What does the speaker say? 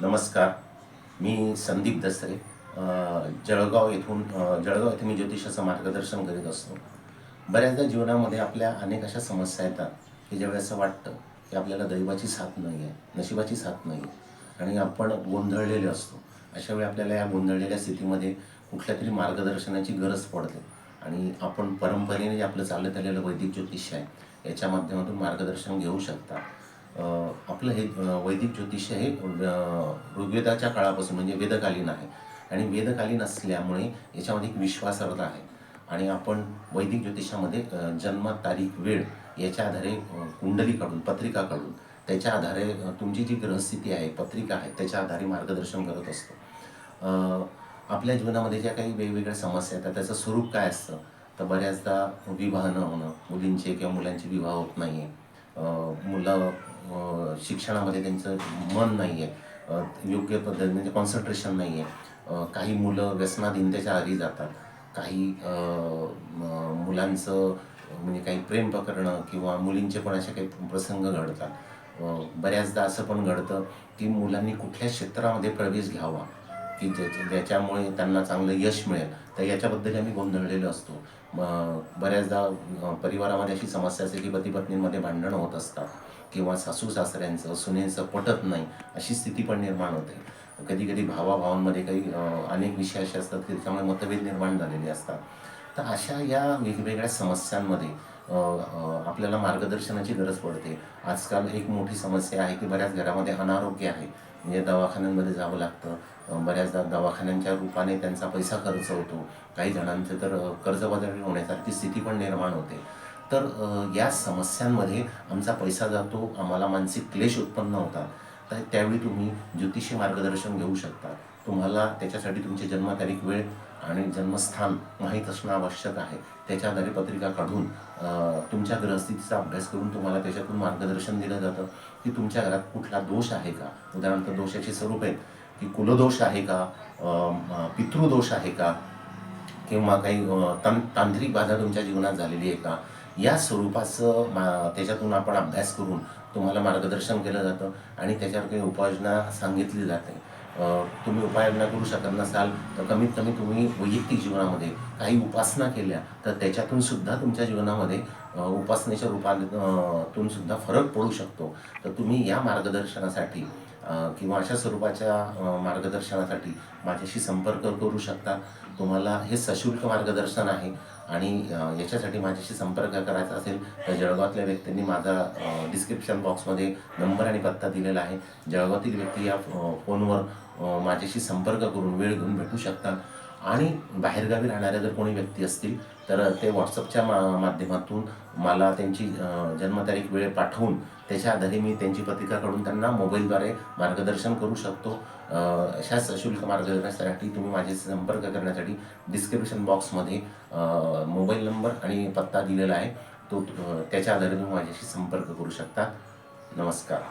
नमस्कार. मी संदीप दसरे. जळगाव येथे मी ज्योतिषाचं मार्गदर्शन करीत असतो. बऱ्याचदा जीवनामध्ये आपल्या अनेक अशा समस्या येतात की ज्यावेळेस असं वाटतं की आपल्याला दैवाची साथ नाही आहे, नशिबाची साथ नाही आहे आणि आपण गोंधळलेले असतो. अशा वेळी आपल्याला या गोंधळलेल्या स्थितीमध्ये कुठल्यातरी मार्गदर्शनाची गरज पडते आणि आपण परंपरेने जे आपलं चालत आलेलं वैदिक ज्योतिष आहे याच्या माध्यमातून मार्गदर्शन घेऊ शकता. आपलं हे वैदिक ज्योतिष हे ऋग्वेदाच्या काळापासून म्हणजे वेदकालीन आहे आणि वेदकालीन असल्यामुळे याच्यामध्ये एक विश्वासार्हता आहे आणि आपण वैदिक ज्योतिषामध्ये जन्म तारीख वेळ याच्या आधारे कुंडली काढून पत्रिका काढून त्याच्या आधारे तुमची जी ग्रहस्थिती आहे पत्रिका आहे त्याच्या आधारे मार्गदर्शन करत असतो. आपल्या जीवनामध्ये ज्या काही वेगवेगळ्या समस्या येतात त्याचं स्वरूप काय असतं तर बऱ्याचदा विवाह न होणं, मुलींचे किंवा मुलांचे विवाह होत नाही आहे, मुलं शिक्षणामध्ये त्यांचं मन नाही आहे, योग्य पद्धती म्हणजे कॉन्सन्ट्रेशन नाही आहे, काही मुलं व्यसनाधीनतेच्या आहारी जातात, काही मुलांचं म्हणजे काही प्रेम प्रकरणं किंवा मुलींचे पण असे काही प्रसंग घडतात. बऱ्याचदा असं पण घडतं की मुलांनी कुठल्या क्षेत्रामध्ये प्रवेश घ्यावा की ज्याच्यामुळे त्यांना चांगलं यश मिळेल, तर याच्याबद्दल आम्ही गोंधळलेलो असतो. परिवारामध्ये अशी समस्या असते की पती पत्नींमध्ये भांडणं होत असतात किंवा सासू सासऱ्यांचं सुनेचं पटत नाही अशी स्थिती पण निर्माण होते. कधी कधी भावाभावांमध्ये काही अनेक विषय असे असतात की त्याच्यामुळे मतभेद निर्माण झालेले असतात. तर अशा या वेगवेगळ्या समस्यांमध्ये आपल्याला मार्गदर्शनाची गरज पडते. आजकाल एक मोठी समस्या आहे की बऱ्याच घरामध्ये अनारोग्य आहे, म्हणजे दवाखान्यांमध्ये जावं लागतं. बऱ्याचदा दवाखान्यांच्या रूपाने त्यांचा पैसा खर्च होतो. काही जणांचे तर कर्जबाजारी होण्यासारखी स्थिती पण निर्माण होते. तर या समस्यांमध्ये आमचा पैसा जातो, आम्हाला मानसिक क्लेश उत्पन्न होतात. तर त्यावेळी तुम्ही ज्योतिषी मार्गदर्शन घेऊ शकता. तुम्हाला त्याच्यासाठी तुमची जन्मतारीख वेळ आणि जन्मस्थान माहीत असणं आवश्यक आहे. त्याच्या आधारे पत्रिका काढून तुमच्या ग्रहस्थितीचा अभ्यास करून तुम्हाला त्याच्यातून मार्गदर्शन दिलं जातं की तुमच्या घरात कुठला दोष आहे का. उदाहरणार्थ दोषाची स्वरूप आहेत की कुलदोष आहे का, पितृदोष आहे का, किंवा काही तांत्रिक बाधा तुमच्या जीवनात झालेली आहे का, या स्वरूपाचं त्याच्यातून आपण अभ्यास करून तुम्हाला मार्गदर्शन केलं जातं आणि त्याच्यावर काही उपाययोजना सांगितली जाते. तुम्ही उपाययोजना करू शकत नसाल तर कमीत कमी तुम्ही वैयक्तिक जीवनामध्ये काही उपासना केल्या तर त्याच्यातून सुद्धा तुमच्या जीवनामध्ये उपासनेच्या रूपातून सुद्धा फरक पडू शकतो. तर तुम्ही या मार्गदर्शनासाठी किंवा अशा स्वरूपाच्या मार्गदर्शनासाठी माझ्याशी संपर्क करू शकता. तुम्हाला हे सशुल्क मार्गदर्शन आहे आणि याच्यासाठी माझ्याशी संपर्क करायचा असेल तर जळगावातल्या व्यक्तींनी माझा डिस्क्रिप्शन बॉक्समध्ये नंबर आणि पत्ता दिलेला आहे. जळगावातील व्यक्ती या फोनवर माझ्याशी संपर्क करून वेळ घेऊन भेटू शकतात आणि बाहेरगावी राहणाऱ्या जर कोणी व्यक्ती असतील तर ते व्हॉट्सअपच्या माध्यमातून मला त्यांची जन्मतारीख वेळ पाठवून त्याच्या आधारे मी त्यांची पत्रिका काढून त्यांना मोबाईलद्वारे मार्गदर्शन करू शकतो. अशा सशुल्क मार्गदर्शनासाठी तुम्ही माझ्याशी संपर्क करण्यासाठी डिस्क्रिप्शन बॉक्समध्ये मोबाईल नंबर आणि पत्ता दिलेला आहे. त्याच्या आधारे तुम्ही माझ्याशी संपर्क करू शकता. नमस्कार.